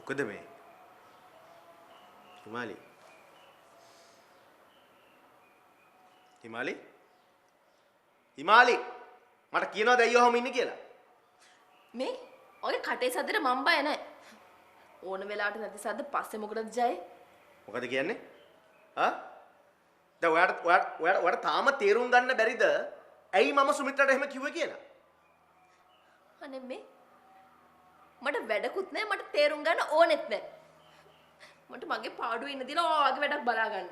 මොකද මේ හිමාලි හිමාලි හිමාලි මට කියනවාද අයියෝ ඔහම ඉන්නේ කියලා මේ ඔය කටේ සද්දට මම බය නැහැ ඕන වෙලාවට නැති සද්ද පස්සේ මොකටද ජය මොකද කියන්නේ ආ දැන් ඔයාට තාම තේරුම් ගන්න බැරිද ඇයි මම සුමිත්‍රාට එහෙම කිව්වේ කියලා අනේ මේ මට වැඩකුත් නැහැ මට තේරුම් ගන්න ඕනෙත් නැහැ මට මගේ පාඩුවේ ඉන්න දින ඔයාගේ වැඩක් බලා ගන්න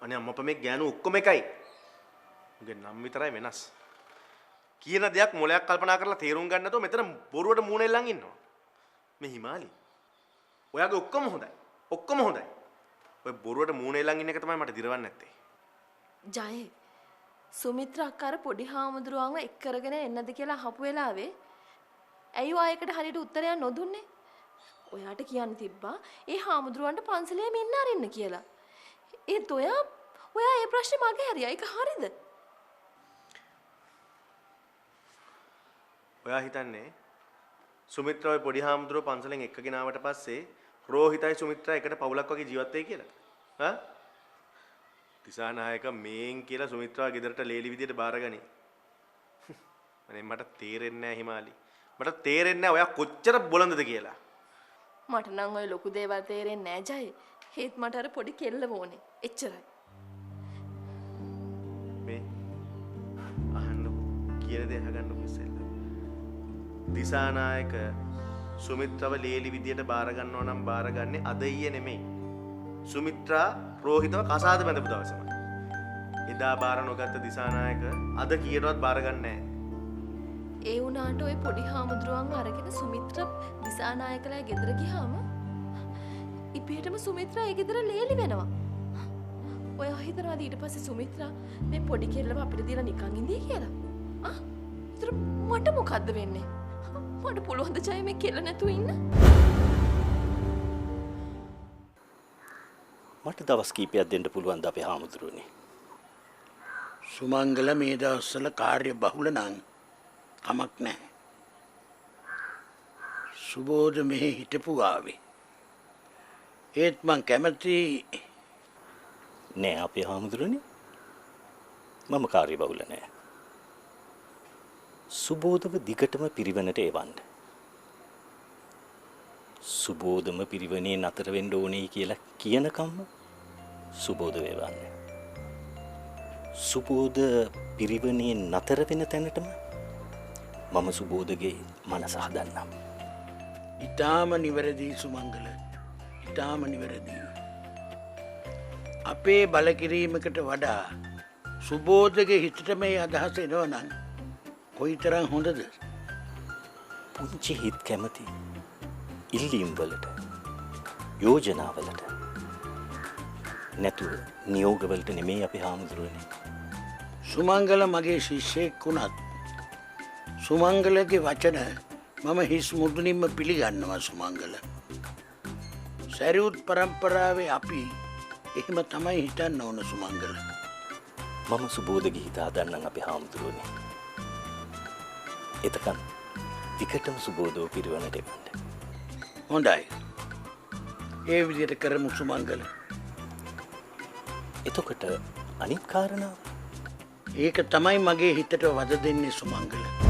අනේ අම්මපා මේ ගෑනු ඔක්කොම එකයි උගේ නම් විතරයි වෙනස් කියන දෙයක් මොලයක් කල්පනා කරලා තේරුම් ගන්න නැතුව මෙතන බොරුවට මූණ එල්ලන් ඉන්නවා මේ හිමාලි ඔයාගේ ඔක්කොම හොඳයි ඔය බොරුවට මූණ එල්ලන් ඉන්න එක තමයි මට දිරවන්නේ නැත්තේ ජය සුමිත්‍රා අක්කාර පොඩි හාමුදුරුවන්ව එක් කරගෙන එන්නද කියලා අහපු වෙලාවේ ඇයි ඔයායකට හරියට උත්තරයක් නොදුන්නේ ඔයාට කියන්න තිබ්බා ඒ හාමුදුරුවන්ට පන්සලේම ඉන්න අරින්න කියලා ඒත් ඔයා ඒ ප්‍රශ්නේ මගේ හරියයි ඒක හරියද ඔයා හිතන්නේ සුමිත්‍රා ඔය පොඩි හාමුදුරුව පන්සලෙන් එක්කගෙන ආවට පස්සේ රෝහිතයි සුමිත්‍රා එකට පවුලක් වගේ ජීවත් වෙයි කියලා හා දිසානායක මේන් කියලා සුමිත්‍රා ගෙදරට ලේලි විදියට බාරගනි අනේ මට තේරෙන්නේ නැහැ හිමාලි මට තේරෙන්නේ නැහැ ඔයා කොච්චර බොළඳද කියලා මට නම් ඔය ලොකු දේවල් තේරෙන්නේ නැහැ ජය හේත් මට අර පොඩි කෙල්ල වෝනේ එච්චරයි මේ අහන්නකො කියන දේ අහගන්නකො ඉස්සෙල්ලා දිසානායක සුමිත්‍රාව ලේලි විදියට බාර ගන්නව නම් බාරගන්නේ අද ඊයේ නෙමෙයි සුමිත්‍රා රෝහිතව කසාද බැඳපු දවසම එදා බාර නොගත්ත දිසානායක අද කීයටවත් බාරගන්නේ නැහැ ඒ වුණාට ඔය පොඩි හාමුදුරුවන් අරගෙන සුමිත්‍ර දිසානායකලා ගෙදර ගියාම ඉබේටම සුමිත්‍රා ඒ ගෙදර ලේලි වෙනවා. ඔය හිතනවාද ඊට පස්සේ සුමිත්‍රා මේ පොඩි කෙල්ලව අපිට දීලා නිකන් ඉඳී කියලා? ආ? ඒතර මට මොකද්ද වෙන්නේ? මට පුළුවන් ද ජය මේ කෙල්ල නැතුව ඉන්න? මට දවස් කීපයක් දෙන්න පුළුවන් ද අපේ හාමුදුරුවනේ. සුමංගල මේ දවස්වල කාර්ය බහුල නම් කමක් නැහැ. සුබෝධ මෙහි හිටපු ආවේ. ඒත් මං කැමති නෑ අපේ හාමුදුරනේ. මම කාර්ය බහුල නෑ. සුබෝධව දිගටම පිරිවෙනට එවන්න. සුබෝධම පිරිවෙනේ නතර වෙන්න ඕනේ කියලා කියනකම්ම සුබෝධ වේවන්නේ. සුබෝධ පිරිවෙනේ නතර වෙන තැනටම මම සුබෝධගේ මනස හදන්නම්. ඊටාම නිවැරදි සුමංගල. ඊටාම නිවැරදි. අපේ බලකිරීමකට වඩා සුබෝධගේ හිතට මේ අදහස එනවනම් කොයිතරම් හොඳද? පුංචි හිත් කැමති ඉල්ලීම් වලට යෝජනා වලට නැතුව නියෝග වලට නෙමෙයි අපේ හාමුදුරුවනේ. සුමංගල මගේ ශිෂ්‍යෙක් වුණත් සුමංගලගේ වචන මම හිස් මුදුනින්ම පිළිගන්නවා සුමංගල. සැරියුත් පරම්පරාවේ අපි එහෙම තමයි හිතන්න ඕන සුමංගල. මම සුබෝධගේ හිත හදන්නම් අපේ හාමුදුරුවනේ. එතකන් විකටම සුබෝධව පිරිවනට එවන්න. හොඳයි. ඒ විදිහට කරමු සුමංගල. එතකොට අනිත් කාරණාව ඒක තමයි මගේ හිතට වද දෙන්නේ සුමංගල.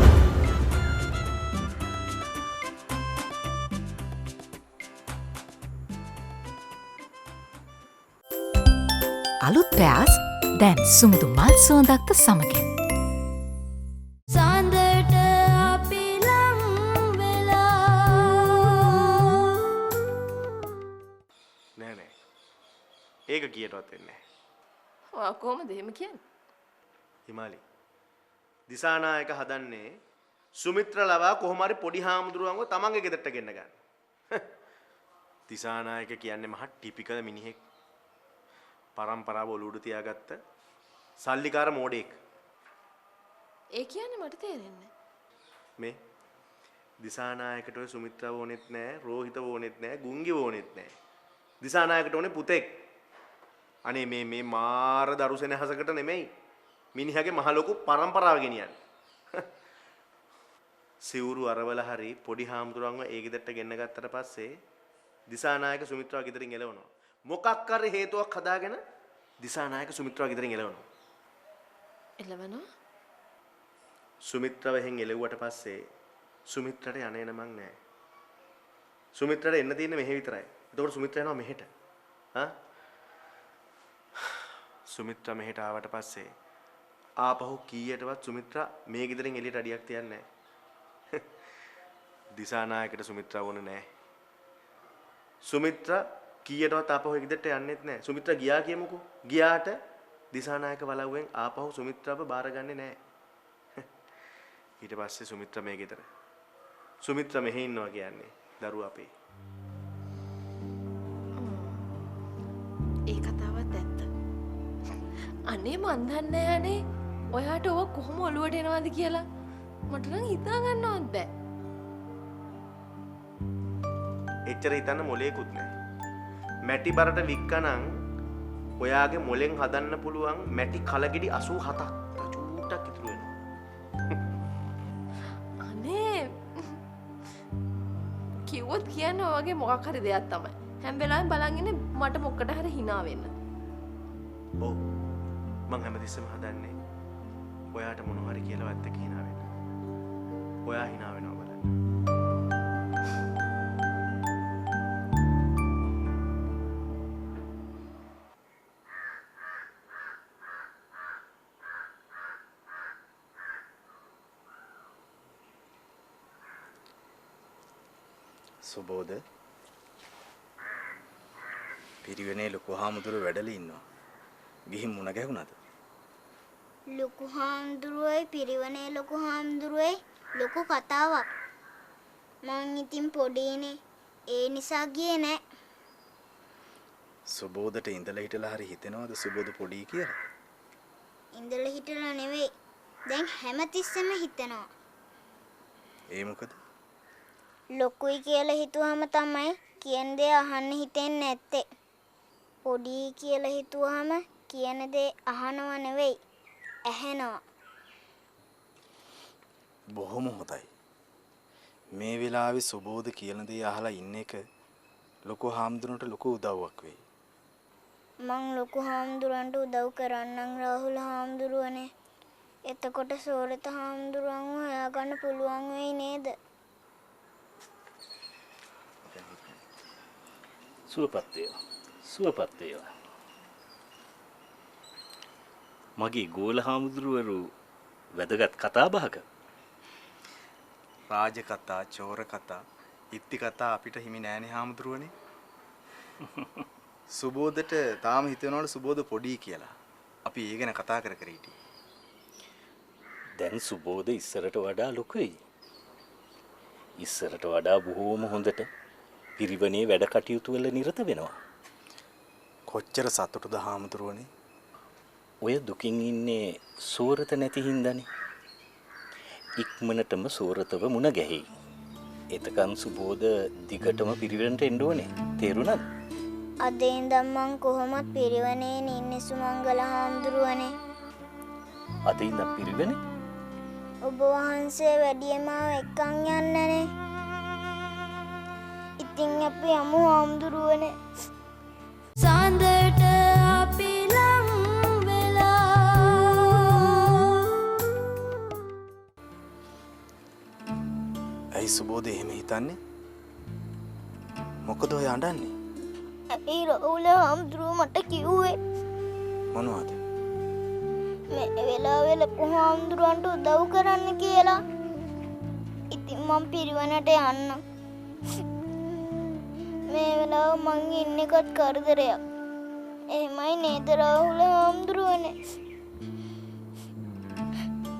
අලුත් පෑස් දැන් සුමුදු මල් සුවඳක්ද සමගින් සඳට අපි ලං වෙලා නෑ ඒක කීයටවත් වෙන්නේ නැහැ ඔයා කොහමද එහෙම කියන්නේ? හිමාලි දිසානායක හදන්නේ සුමිත්‍ර ලවා කොහොම හරි පොඩි හාමුදුරුවන්ව තමන්ගේ ගෙදරට ගෙන්න ගන්න. දිසානායක කියන්නේ මහා ටිපිකල් මිනිහෙක්. පරම්පරාව ඔලුවට තියාගත්ත සල්ලිකාර මෝඩෙක්. ඒ කියන්නේ මට තේරෙන්නේ මේ දිසානායකට ඔය සුමිත්‍රා වෝනෙත් නැහැ, රෝහිත වෝනෙත් නැහැ, ගුංගි වෝනෙත් නැහැ. දිසානායකට ඕනේ පුතෙක්. අනේ මේ මාර දරුසෙනහසකට නෙමෙයි. මිනිහගේ මහ ලොකු පරම්පරාව ගෙනියන්නේ. සිවුරු අරවල හරි පොඩි හාමුදුරන්ව ඒ ගෙදරට ගෙන්න ගත්තට පස්සේ දිසානායක සුමිත්‍රාව ගෙදරින් එළවනවා. මොකක් කර හේතුවක් හදාගෙන දිසානායක සුමිත්‍රාව ගෙදරින් එළවනවා. එළවනවා? සුමිත්‍රාව එහෙන් එළවුවට පස්සේ සුමිත්‍රාට යන්නේ නමක් නැහැ. සුමිත්‍රාට එන්න තියෙන්නේ මෙහෙ විතරයි. එතකොට සුමිත්‍රා යනවා මෙහෙට. හා? සුමිත්‍රා මෙහෙට ආවට පස්සේ ආපහු කීයටවත් සුමිත්‍රා මේ ගෙදරින් එළියට අඩියක් තියන්නේ නැහැ. දිසානායකට සුමිත්‍රා වුණ නැහැ. සුමිත්‍රා කීයටවත් ආපහු ඒ ගෙදරට යන්නෙත් නැහැ. සුමිත්‍රා ගියා කියමුකෝ. ගියාට දිසානායක වලව්වෙන් ආපහු සුමිත්‍රාව බාරගන්නේ නැහැ. ඊට පස්සේ සුමිත්‍රා මේ ගෙදර. සුමිත්‍රා මෙහෙ ඉන්නවා කියන්නේ දරුවා අපේ. ඒ කතාවත් ඇත්ත. අනේ මන් දන්නේ අනේ ඔයාට ඔව කොහොම ඔලුවට එනවද කියලා මට නම් හිතා ගන්නවත් බෑ. එච්චර හිතන්න මොලේකුත් නැහැ. මැටි බරට වික්කනම් ඔයාගේ මොලෙන් හදන්න පුළුවන් මැටි කලගෙඩි 87ක් චූට්ටක් ඉතුරු වෙනවා. අනේ කිව්වොත් කියන්න ඔයගේ මොකක් හරි දෙයක් තමයි. හැම වෙලාවෙම බලන් ඉන්නේ මට මොකට හරි hina වෙන්න. ඔව්. මං හැමතිස්සෙම හදන්නේ ඔයාට මොන හරි කියලා වැත්ත hina වෙන්න. ඔයා hina වෙනවා බලන්න. සුබෝධ පිරිවෙනේ ලොකු හාමුදුරුවෝ වැඩලා ඉන්නවා. ගිහින් මුණ ගැහුණාද? ලොකු හාමුදුරුවෝයි පිරිවනේ ලොකු හාමුදුරුවෝයි ලොකු කතාවක්. මං ඉතින් පොඩිනේ. ඒ නිසා ගියේ නෑ. සුබෝධට ඉඳලා හිටලා හරි හිතෙනවද සුබෝධ පොඩි කියලා? ඉඳලා හිටලා නෙවෙයි. දැන් හැමතිස්සෙම හිතනවා. ඒ මොකද? ලොකුයි කියලා හිතුවාම තමයි කියන දේ අහන්න හිතෙන්නේ නැත්තේ. පොඩි කියලා හිතුවාම කියන දේ අහනව නෙවෙයි ඇහෙනවා. බොහොම හොඳයි. මේ වෙලාවේ සුබෝධ කියන දේ අහලා ඉන්න එක ලොකු හාමුදුරන්ට ලොකු උදව්වක් වෙයි. මං ලොකු හාමුදුරන්ට උදව් කරන්නම් රාහුල හාමුදුරුවනේ. එතකොට සෝරත හාමුදුරුවන්ව හොයාගන්න පුළුවන් වෙයි නේද? සුවපත් වේවා. සුවපත් වේවා. මගේ ගෝල හාමුදුරුවරු වැදගත් කතා බහක රාජ කතා, චෝර කතා, ඉත්ති කතා අපිට හිමි නෑනේ හාමුදුරුවනේ. සුබෝධට තාම හිතෙනවලු සුබෝධ පොඩි කියලා. අපි ඒ ගැන කතා කර කර හිටියේ. දැන් සුබෝධ ඉස්සරට වඩා ලොකුයි. ඉස්සරට වඩා බොහෝම හොඳට පිරිවනේ වැඩ කටයුතු වල නිරත වෙනවා. කොච්චර සතුටුද හාමුදුරුවනේ. ඔය දුකින් ඉන්නේ සෝරත නැති හින්දානේ. ඉක්මනටම සෝරතව මුණ ගැහි. එතකන් සුබෝධ දිගටම පිරිවෙනට එන්න ඕනේ. තේරුණාද? අද ඉඳන් මං කොහොමත් පිරිවනේ ඉන්නේ සුමංගල හාමුදුරුවනේ. අද ඉඳන් පිරිවෙනේ? ඔබ වහන්සේ වැඩියම එක්කන් යන්නනේ. ඉතින් අපි යමු හාමුදුරුවනේ. සඳට අපි ලං වෙලා ඇයි සුබෝධ එහෙම හිතන්නේ? මොකද ඔය අඬන්නේ? ඇයි රාහුල හාමුදුරුව මට කිව්වේ මොනවද? මේ වෙලාවේ ලොකු හාමුදුරුවන්ට උදව් කරන්න කියලා. ඉතින් මං පිරිවනට යන්න. මේ වෙලාව මං ඉන්න එකත් කරදරයක්. එහෙමයි නේද රාහුල හාමුදුරුවනේ?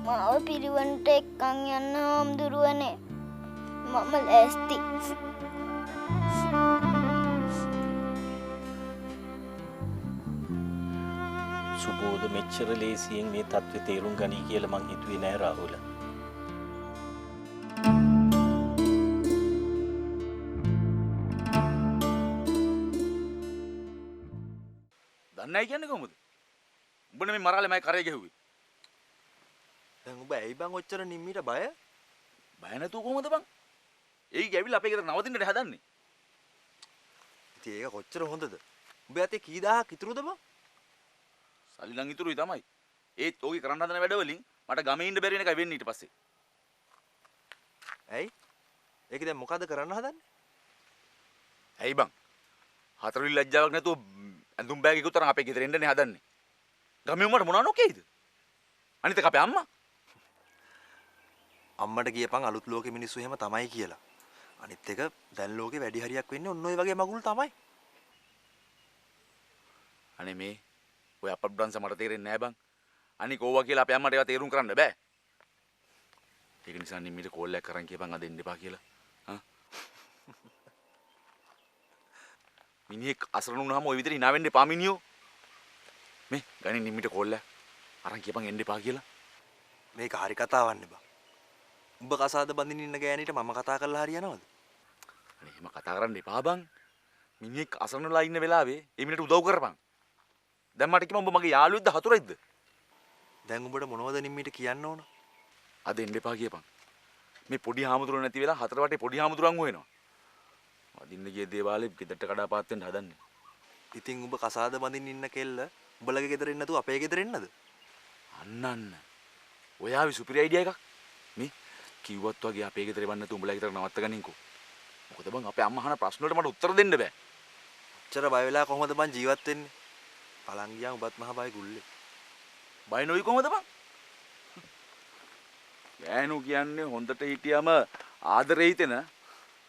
මාව පිරිවනට එක්කන් යන්න හාමුදුරුවනේ. මම ලෑස්ති. සුබෝධ මෙච්චර ලේසියෙන් මේ தත්ත්වය තේරුම් ගනී කියලා මං හිතුවේ නෑ රාහුල. දන්නයි කියන්නේ කොහොමද? උඹනේ මේ මරාලේ මයි කරේ ගැහුවේ. දැන් ඔබ ඇයි බං ඔච්චර නිම්මිට බය? බය නැතුව කොහොමද බං? එයි ගැවිලා අපේ ගෙදර නවතින්නට හදන්නේ. ඉතින් ඒක කොච්චර හොඳද? උඹ යතේ කී දහයක් ඉතුරුද බං? සල්ලි නම් ඉතුරුයි තමයි. ඒත් ඕකේ කරන්න හදන වැඩ වලින් මට ගමේ ඉන්න බැරි වෙන එකයි වෙන්නේ ඊට පස්සේ. ඇයි? ඒක දැන් මොකද කරන්න හදන්නේ? ඇයි බං? හතරවිල් ලැජ්ජාවක් නැතුව ඇඳුම් බෑග් එකක් තරම් අපේ ගෙදර එන්නනේ හදන්නේ. ගමේ උඹට මොනවා නොකේයිද? අනිත් එක අපේ අම්මා. අම්මට කියපන් අලුත් ලෝකෙ මිනිස්සු එහෙම තමයි කියලා. අනිත් එක දැන් ලෝකෙ වැඩි හරියක් වෙන්නේ ඔන්න ඔය වගේ මගුල් තමයි. අනේ මේ ඔය අපත් බ්‍රන්ස මට තේරෙන්නේ නැහැ බං. අනික ඕවා කියලා අපේ අම්මට ඒවා තේරුම් කරන්න බෑ. ඒක නිසා නිම්මිට කෝල් එකක් කරන් කියපන් අද එන්න එපා කියලා. හා. මිනිහෙක් අසරණ වුණාම ওই විදිහට hina වෙන්න එපා මිනියෝ. මේ ගණන් නිම්මිට කෝල් එක අරන් කියපන් එන්න එපා කියලා. මේක හරි කතාවක් නේ බං. උඹ කසාද බඳින්න ඉන්න ගෑණිට මම කතා කරලා හරියනවද? අනේ එහෙම කතා කරන්න එපා බං. මිනිහෙක් අසරණලා ඉන්න වෙලාවේ ඒ මිනිහට උදව් කරපන්. දැන් මට කිව්වා උඹ මගේ යාළුවෙක්ද හතුරෙක්ද? දැන් උඹට මොනවද නිම්මිට කියන්න ඕන? අද එන්න එපා කියපන්. මේ පොඩි හාමුදුරුවෝ නැති වෙලා හතර වටේ පොඩි හාමුදුරුවන් හොයනවා. වදින්න ගිය දේවාලේ ගෙදරට කඩාපාත් වෙන්න හදන්නේ. ඉතින් උඹ කසාද බඳින්න ඉන්න කෙල්ල උඹලගේ ගෙදර එන්න නැතුව අපේ ගෙදර එන්නද? අන්න. ඔයාවි සුපිරි අයිඩියා එකක්. මේ කිව්වත් වගේ අපේ ගෙදර එවන්න නැතුව උඹලා ගෙදර නවත්ත ගනින්කෝ. මොකද බං අපේ අම්මා අහන ප්‍රශ්න වලට මට උත්තර දෙන්න බෑ. ඔච්චර බය වෙලා කොහොමද බං ජීවත් වෙන්නේ? පලන් ගියාම ඔබත් මහ බය ගුල්ලේ. බය නොවි කොහමද බං? ගෑනු කියන්නේ හොඳට හිටියම ආදරේ හිතෙන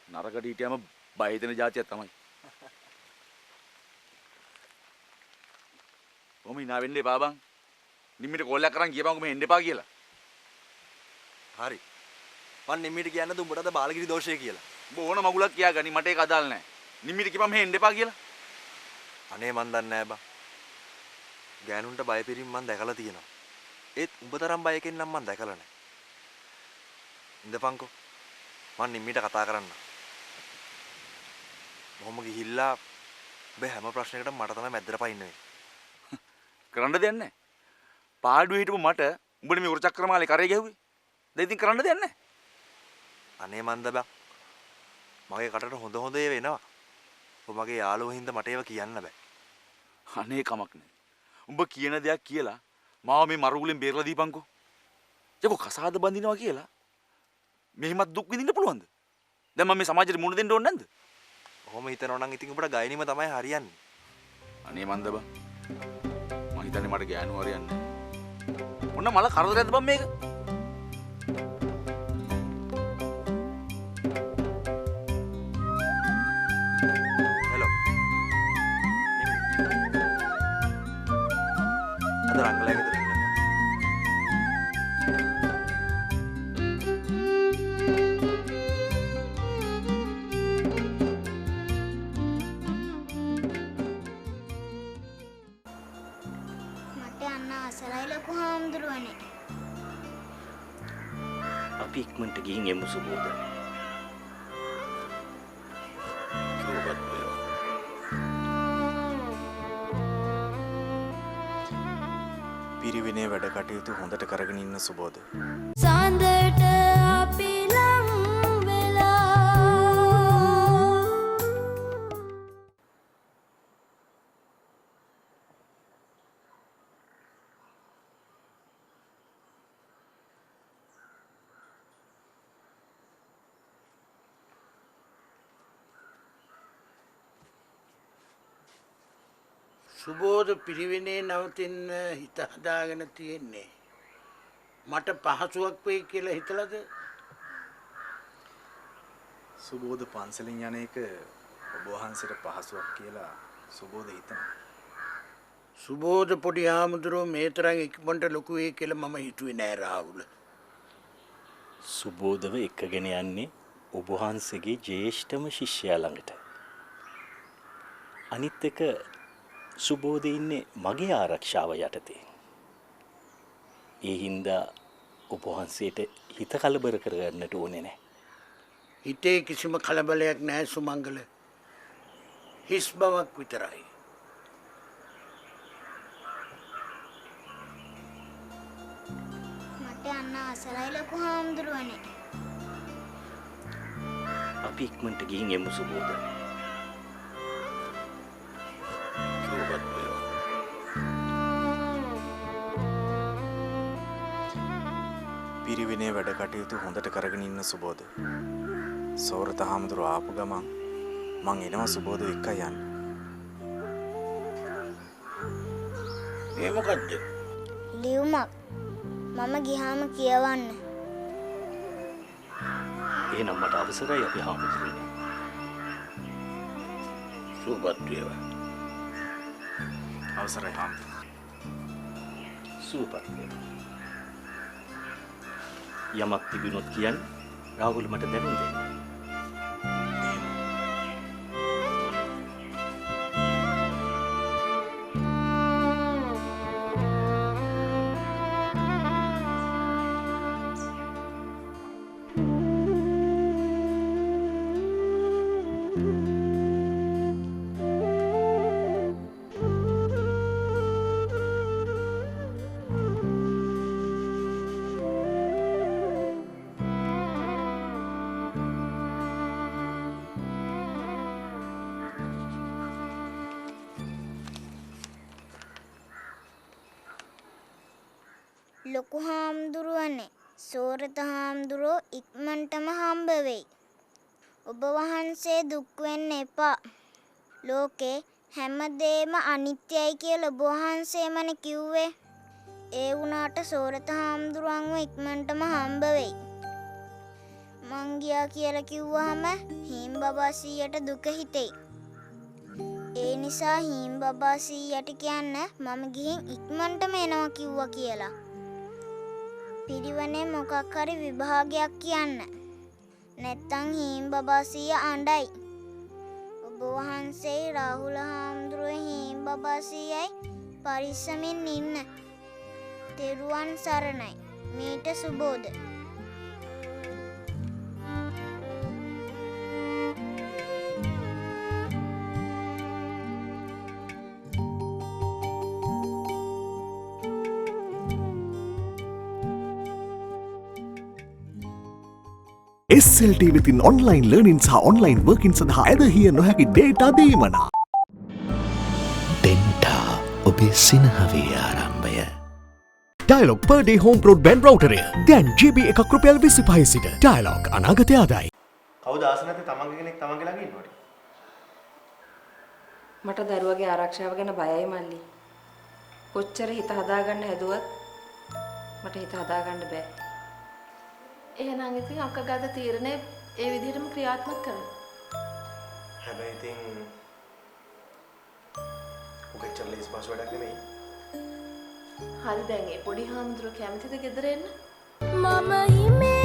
නරකට හිටියම බය හිතෙන જાතියක් තමයි. කොහොම hina වෙන්න එපා බං. නිම්මිට කෝල් එකක් කරන් කියපන්කො මේ එන්න එපා කියලා. හරි. මං නිම්මිට කියන්නද උඹට අද බාලගිරි දෝෂය කියලා. උඹ ඕන මගුලක් කියාගනි මට ඒක අදාළ නැහැ. නිම්මිට කියපන් මේ එන්න එපා කියලා. අනේ මන් දන්නේ නැහැ බං. ගෑනුන්ට බය පිරීම මන් දැකලා තියෙනවා. ඒත් උඹ තරම් බයකින් නම් මන් දැකලා නැහැ. ඉඳපන්කෝ. මං නිම්මිට කතා කරන්න. මොහොම ගිහිල්ලා ඔබ හැම ප්‍රශ්නයකටම මට තමයි මැද්දට පයින්නේ. කරන්න දෙයක් නැහැ. පාඩුවේ හිටපු මට උඹනේ මේ උරචක්‍රමාලේ කරේ ගැහුවේ. දැන් ඉතින් කරන්න දෙයක් නැහැ. අනේ මන්ද බං. මගේ කටට හොඳ හොඳ ඒවා එනවා. ඔබ මගේ යාළුවෝ හින්දා මට ඒවා කියන්න බෑ. අනේ කමක් නැහැ. උඹ කියන දෙයක් කියලා මාව මේ මරුගුලෙන් බේරලා දීපන්කෝ. යකෝ කසාද බඳිනවා කියලා මෙහෙමත් දුක් විඳින්න පුළුවන්ද? දැන් මම මේ සමාජෙට මුණ දෙන්න ඕනේ නැද්ද? ඔහොම හිතනවා නම් ඉතින් උඹට ගයිනීම තමයි හරියන්නේ. අනේ මන්ද බං. මං හිතන්නේ මට ගෑනු හරියන්නේ නැහැ. ඔන්න මල කරදරයක්ද බං මේක? හෙලෝ. අද රංගලයා ගෙදර ඉන්න. මට යන්න ආසලයි ලොකු හාමුදුරුවනේ. අපි ඉක්මනට ගිහින් එමු සුබෝද. සුවපත් වේවා. පිරිවෙනේ වැඩ කටයුතු හොඳට කරගෙන ඉන්න සුබෝද. සඳට අපි ලං වෙලා සුබෝධ පිරිවෙනේ නවතින්න හිත හදාගෙන තියෙන්නේ. මට පහසුවක් වෙයි කියලා හිතලද? සුබෝධ පන්සලෙන් යන එක ඔබ වහන්සේට පහසුවක් කියලා සුබෝධ හිතනවා. සුබෝධ පොඩි හාමුදුරුවෝ මේ තරම් ඉක්මනට ලොකු වෙයි කියලා මම හිතුවේ නෑ රාහුල. සුබෝධව එක්කගෙන යන්නේ ඔබ වහන්සේගේ ජ්‍යෙෂ්ඨම ශිෂ්‍යයා ළඟට. අනිත් එක සුබෝධ ඉන්නේ මගේ ආරක්ෂාව යටතේ. ඒ හින්දා ඔබ වහන්සේට හිත කලබල කරගන්නට ඕනේ නැහැ. හිතේ කිසිම කලබලයක් නැහැ සුමංගල. හිස් බවක් විතරයි. මට යන්න ආසලයි ලොකු හාමුදුරුවනේ. අපි ඉක්මනට ගිහින් එමු සුබෝධ. පිරිවිනේ වැඩ කටයුතු හොඳට කරගෙන ඉන්න සුබෝධ. සෝරත හාමුදුරුව ආපු ගමන් මං එනවා සුබෝධ එක්කයි යන්න. ඒ මොකද්ද? ලියුමක් මම ගියාම කියවන්න. එහෙනම් මට අවසරයි අපි හාමුදුරුවනේ. සුවපත් වේවා. අවසරයි හාමුදුරුව. සුවපත් වේවා. යමක් තිබුණොත් කියන්න රාහුල මට දැනුම් දෙන්න. ලොකු හාමුදුරුවනේ සෝරත හාමුදුරුවෝ ඉක්මනටම හම්බ වෙයි. ඔබ වහන්සේ දුක් වෙන්න එපා. ලෝකේ හැමදේම අනිත්‍යයි කියලා ඔබ වහන්සේමනේ කිව්වේ. ඒ වුණාට සෝරත හාමුදුරුවන්ව ඉක්මනටම හම්බ වෙයි. මං ගියා කියලා කිව්වහම හීම් බබා සීයට දුක හිතෙයි. ඒ නිසා හීම් බබා සීයට කියන්න මම ගිහින් ඉක්මනටම එනවා කිව්වා කියලා. පිරිවනේ මොකක් හරි විභාගයක් කියන්න. නැත්තම් හීම් බබා සීය අඬයි. ඔබ වහන්සේ රාහුල හාමුදුරුවෝ හීම් බබා සීයයි පරිස්සමින් ඉන්න. තෙරුවන් සරණයි. මීට සුබෝධ. SLT වෙතින් ඔන්ලයින් ලර්නින් සහ ඔන්ලයින් වර්කින් සඳහා ඇදහිය නොහැකි ඩේටා දීමනා. ඩෙන්ටා ඔබේ සිනහවේ ආරම්භය. Dialog per day home broadband router දැන් GB එකක් රුපියල් 25 සිට ඩයලොග් අනාගතය ආදායි. කවුද ආස නැති තමන්ගේ කෙනෙක් තමන්ගේ ළඟ ඉන්නවද? මට දරුවගේ ආරක්ෂාව ගැන බයයි මල්ලි. කොච්චර හිත හදාගන්න හැදුවත් මට හිත හදාගන්න බෑ. එහෙනම් ඉතින් අක්කා ගත තීරණය ඒ විදිහටම ක්‍රියාත්මක කරන්න. හැබැයි ඉතින් ඔගේ චර්ලිස් පාස් වැඩක් නෙමෙයි. හරි දැන් ඒ පොඩි හාමුදුරුවෝ කැමතිද ගෙදර එන්න? මම හිමේ